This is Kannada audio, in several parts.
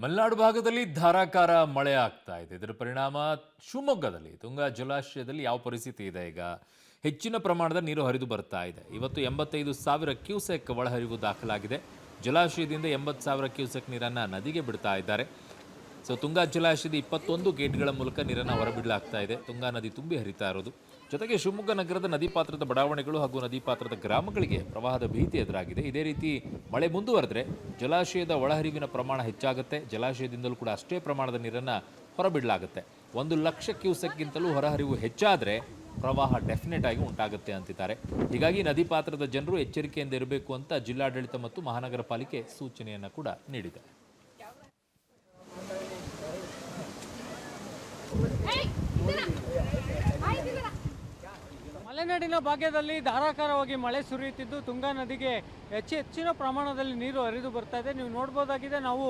ಮಲೆನಾಡು ಭಾಗದಲ್ಲಿ ಧಾರಾಕಾರ ಮಳೆ ಆಗ್ತಾ ಇದೆ. ಇದರ ಪರಿಣಾಮ ಶಿವಮೊಗ್ಗದಲ್ಲಿ ತುಂಗಾ ಜಲಾಶಯದಲ್ಲಿ ಯಾವ ಪರಿಸ್ಥಿತಿ ಇದೆ ಈಗ? ಹೆಚ್ಚಿನ ಪ್ರಮಾಣದ ನೀರು ಹರಿದು ಬರ್ತಾ ಇದೆ. ಇವತ್ತು 85,000 ಕ್ಯೂಸೆಕ್ ಒಳಹರಿವು ದಾಖಲಾಗಿದೆ. ಜಲಾಶಯದಿಂದ 80,000 ಕ್ಯೂಸೆಕ್ ನೀರನ್ನು ನದಿಗೆ ಬಿಡ್ತಾ ಇದ್ದಾರೆ. ತುಂಗಾ ಜಲಾಶಯದ 21 ಗೇಟ್ಗಳ ಮೂಲಕ ನೀರನ್ನು ಹೊರಬಿಡಲಾಗ್ತಾ ಇದೆ. ತುಂಗಾ ನದಿ ತುಂಬಿ ಹರಿತಾ ಇರೋದು. ಜೊತೆಗೆ ಶಿವಮೊಗ್ಗ ನಗರದ ನದಿ ಪಾತ್ರದ ಬಡಾವಣೆಗಳು ಹಾಗೂ ನದಿ ಪಾತ್ರದ ಗ್ರಾಮಗಳಿಗೆ ಪ್ರವಾಹದ ಭೀತಿ ಎದುರಾಗಿದೆ. ಇದೇ ರೀತಿ ಮಳೆ ಮುಂದುವರೆದ್ರೆ ಜಲಾಶಯದ ಒಳಹರಿವಿನ ಪ್ರಮಾಣ ಹೆಚ್ಚಾಗುತ್ತೆ. ಜಲಾಶಯದಿಂದಲೂ ಕೂಡ ಅಷ್ಟೇ ಪ್ರಮಾಣದ ನೀರನ್ನು ಹೊರಬಿಡಲಾಗುತ್ತೆ. 1,00,000 ಕ್ಯೂಸೆಕ್ಗಿಂತಲೂ ಹೊರಹರಿವು ಹೆಚ್ಚಾದರೆ ಪ್ರವಾಹ ಡೆಫಿನೆಟ್ ಆಗಿ ಉಂಟಾಗುತ್ತೆ ಅಂತಿದ್ದಾರೆ. ಹೀಗಾಗಿ ನದಿ ಪಾತ್ರದ ಜನರು ಎಚ್ಚರಿಕೆಯಿಂದ ಇರಬೇಕು ಅಂತ ಜಿಲ್ಲಾಡಳಿತ ಮತ್ತು ಮಹಾನಗರ ಪಾಲಿಕೆ ಸೂಚನೆಯನ್ನು ಕೂಡ ನೀಡಿದೆ. ಮಲೆನಾಡಿನ ಭಾಗದಲ್ಲಿ ಧಾರಾಕಾರವಾಗಿ ಮಳೆ ಸುರಿಯುತ್ತಿದ್ದು ತುಂಗಾ ನದಿಗೆ ಹೆಚ್ಚಿನ ಪ್ರಮಾಣದಲ್ಲಿ ನೀರು ಹರಿದು ಬರ್ತಾ ಇದೆ. ನೀವು ನೋಡ್ಬೋದಾಗಿದೆ, ನಾವು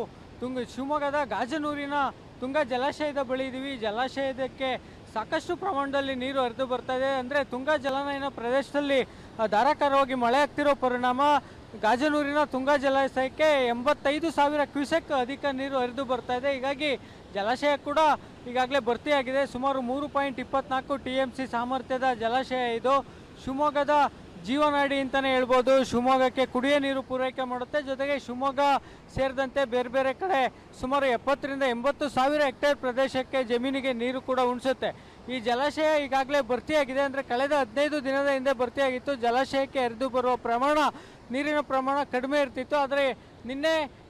ಶಿವಮೊಗ್ಗದ ಗಾಜನೂರಿನ ತುಂಗಾ ಜಲಾಶಯದ ಬಳಿ ಇದ್ದೀವಿ. ಜಲಾಶಯದಕ್ಕೆ ಸಾಕಷ್ಟು ಪ್ರಮಾಣದಲ್ಲಿ ನೀರು ಹರಿದು ಬರ್ತಾ ಇದೆ. ಅಂದರೆ ತುಂಗಾ ಜಲಾನಯನ ಪ್ರದೇಶದಲ್ಲಿ ಧಾರಾಕಾರವಾಗಿ ಮಳೆ ಆಗ್ತಿರೋ ಪರಿಣಾಮ ಗಾಜನೂರಿನ ತುಂಗಾ ಜಲಾಶಯಕ್ಕೆ 85,000 ಕ್ಯೂಸೆಕ್ ಅಧಿಕ ನೀರು ಹರಿದು ಬರ್ತಾ ಇದೆ. ಹೀಗಾಗಿ ಜಲಾಶಯ ಕೂಡ ಈಗಾಗಲೇ ಭರ್ತಿಯಾಗಿದೆ. ಸುಮಾರು 3.24 TMC ಸಾಮರ್ಥ್ಯದ ಜಲಾಶಯ ಇದು. ಶಿವಮೊಗ್ಗದ ಜೀವನಾಡಿ ಅಂತಲೇ ಹೇಳ್ಬೋದು. ಶಿವಮೊಗ್ಗಕ್ಕೆ ಕುಡಿಯೋ ನೀರು ಪೂರೈಕೆ ಮಾಡುತ್ತೆ. ಜೊತೆಗೆ ಶಿವಮೊಗ್ಗ ಸೇರಿದಂತೆ ಬೇರೆ ಬೇರೆ ಕಡೆ ಸುಮಾರು 70,000 ರಿಂದ 80,000 ಹೆಕ್ಟೇರ್ ಪ್ರದೇಶಕ್ಕೆ ಜಮೀನಿಗೆ ನೀರು ಕೂಡ ಉಣಿಸುತ್ತೆ. ಈ ಜಲಾಶಯ ಈಗಾಗಲೇ ಭರ್ತಿಯಾಗಿದೆ. ಅಂದರೆ ಕಳೆದ 15 ದಿನದ ಹಿಂದೆ ಭರ್ತಿಯಾಗಿತ್ತು. ಜಲಾಶಯಕ್ಕೆ ಹರಿದು ಬರುವ ನೀರಿನ ಪ್ರಮಾಣ ಕಡಿಮೆ ಇರ್ತಿತ್ತು. ಆದರೆ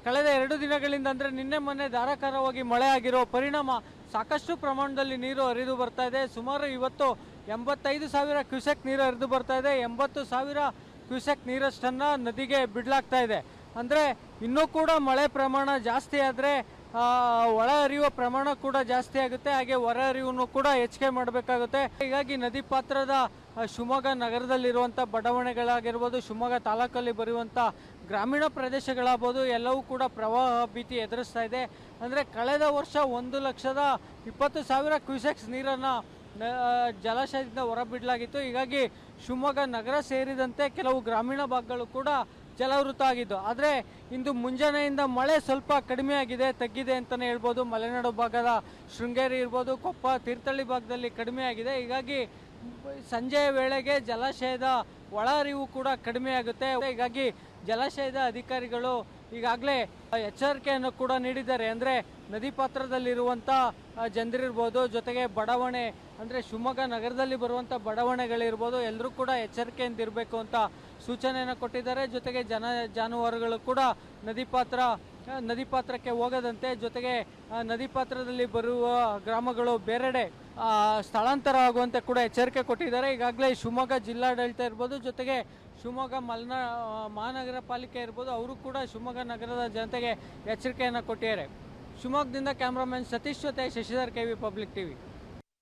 ಕಳೆದ 2 ದಿನಗಳಿಂದ ಅಂದರೆ ನಿನ್ನೆ ಮೊನ್ನೆ ಧಾರಾಕಾರವಾಗಿ ಮಳೆ ಆಗಿರೋ ಪರಿಣಾಮ ಸಾಕಷ್ಟು ಪ್ರಮಾಣದಲ್ಲಿ ನೀರು ಹರಿದು ಬರ್ತಾ ಇದೆ. ಸುಮಾರು ಇವತ್ತು 85,000 ಕ್ಯೂಸೆಕ್ ನೀರು ಹರಿದು ಬರ್ತಾ ಇದೆ. 80,000 ಕ್ಯೂಸೆಕ್ ನೀರಷ್ಟನ್ನು ನದಿಗೆ ಬಿಡಲಾಗ್ತಾ ಇದೆ. ಅಂದರೆ ಇನ್ನೂ ಕೂಡ ಮಳೆ ಪ್ರಮಾಣ ಜಾಸ್ತಿ ಆದರೆ ಒಳ ಹರಿಯುವ ಪ್ರಮಾಣ ಕೂಡ ಜಾಸ್ತಿ ಆಗುತ್ತೆ. ಹಾಗೆ ಹೊರ ಹರಿವನ್ನು ಕೂಡ ಹೆಚ್ಚಿಗೆ ಮಾಡಬೇಕಾಗುತ್ತೆ. ಹೀಗಾಗಿ ನದಿ ಪಾತ್ರದ ಶಿವಮೊಗ್ಗ ನಗರದಲ್ಲಿರುವಂಥ ಬಡಾವಣೆಗಳಾಗಿರ್ಬೋದು, ಶಿವಮೊಗ್ಗ ತಾಲೂಕಲ್ಲಿ ಬರುವಂಥ ಗ್ರಾಮೀಣ ಪ್ರದೇಶಗಳಾಗ್ಬೋದು, ಎಲ್ಲವೂ ಕೂಡ ಪ್ರವಾಹ ಭೀತಿ ಎದುರಿಸ್ತಾ ಇದೆ. ಅಂದರೆ ಕಳೆದ ವರ್ಷ 1,20,000 ಕ್ಯೂಸೆಕ್ಸ್ ನೀರನ್ನು ಜಲಾಶಯದಿಂದ ಹೊರಬಿಡಲಾಗಿತ್ತು. ಹೀಗಾಗಿ ಶಿವಮೊಗ್ಗ ನಗರ ಸೇರಿದಂತೆ ಕೆಲವು ಗ್ರಾಮೀಣ ಭಾಗಗಳು ಕೂಡ ಜಲಾವೃತ ಆಗಿದ್ದು. ಆದರೆ ಇಂದು ಮುಂಜಾನೆಯಿಂದ ಮಳೆ ಸ್ವಲ್ಪ ಕಡಿಮೆಯಾಗಿದೆ, ತಗ್ಗಿದೆ ಅಂತಲೇ ಹೇಳ್ಬೋದು. ಮಲೆನಾಡು ಭಾಗದ ಶೃಂಗೇರಿ ಇರ್ಬೋದು, ಕೊಪ್ಪ, ತೀರ್ಥಹಳ್ಳಿ ಭಾಗದಲ್ಲಿ ಕಡಿಮೆಯಾಗಿದೆ. ಹೀಗಾಗಿ ಸಂಜೆಯ ವೇಳೆಗೆ ಜಲಾಶಯದ ಒಳಹರಿವು ಕೂಡ ಕಡಿಮೆ ಆಗುತ್ತೆ. ಹೀಗಾಗಿ ಜಲಾಶಯದ ಅಧಿಕಾರಿಗಳು ಈಗಾಗಲೇ ಎಚ್ಚರಿಕೆಯನ್ನು ಕೂಡ ನೀಡಿದ್ದಾರೆ. ಅಂದರೆ ನದಿ ಪಾತ್ರದಲ್ಲಿರುವಂಥ ಜನರಿರ್ಬೋದು, ಜೊತೆಗೆ ಬಡಾವಣೆ ಅಂದರೆ ಶಿವಮೊಗ್ಗ ನಗರದಲ್ಲಿ ಬರುವಂಥ ಬಡಾವಣೆಗಳಿರ್ಬೋದು, ಎಲ್ಲರೂ ಕೂಡ ಎಚ್ಚರಿಕೆಯಿಂದ ಇರಬೇಕು ಅಂತ ಸೂಚನೆಯನ್ನು ಕೊಟ್ಟಿದ್ದಾರೆ. ಜೊತೆಗೆ ಜಾನುವಾರುಗಳು ಕೂಡ ನದಿ ಪಾತ್ರಕ್ಕೆ ಹೋಗದಂತೆ, ಜೊತೆಗೆ ನದಿ ಪಾತ್ರದಲ್ಲಿ ಬರುವ ಗ್ರಾಮಗಳು ಬೇರೆಡೆ ಸ್ಥಳಾಂತರ ಆಗುವಂತೆ ಕೂಡ ಎಚ್ಚರಿಕೆ ಕೊಟ್ಟಿದ್ದಾರೆ. ಈಗಾಗಲೇ ಶಿವಮೊಗ್ಗ ಜಿಲ್ಲಾಡಳಿತ ಇರ್ಬೋದು, ಜೊತೆಗೆ ಶಿವಮೊಗ್ಗ ಮಹಾನಗರ ಪಾಲಿಕೆ ಇರ್ಬೋದು, ಅವರು ಕೂಡ ಶಿವಮೊಗ್ಗ ನಗರದ ಜನತೆಗೆ ಎಚ್ಚರಿಕೆಯನ್ನು ಕೊಟ್ಟಿದ್ದಾರೆ. ಶಿವಮೊಗ್ಗದಿಂದ ಕ್ಯಾಮ್ರಾಮನ್ ಸತೀಶ್ ಜೊತೆ ಶಶಿಧರ್ KV ಪಬ್ಲಿಕ್ TV.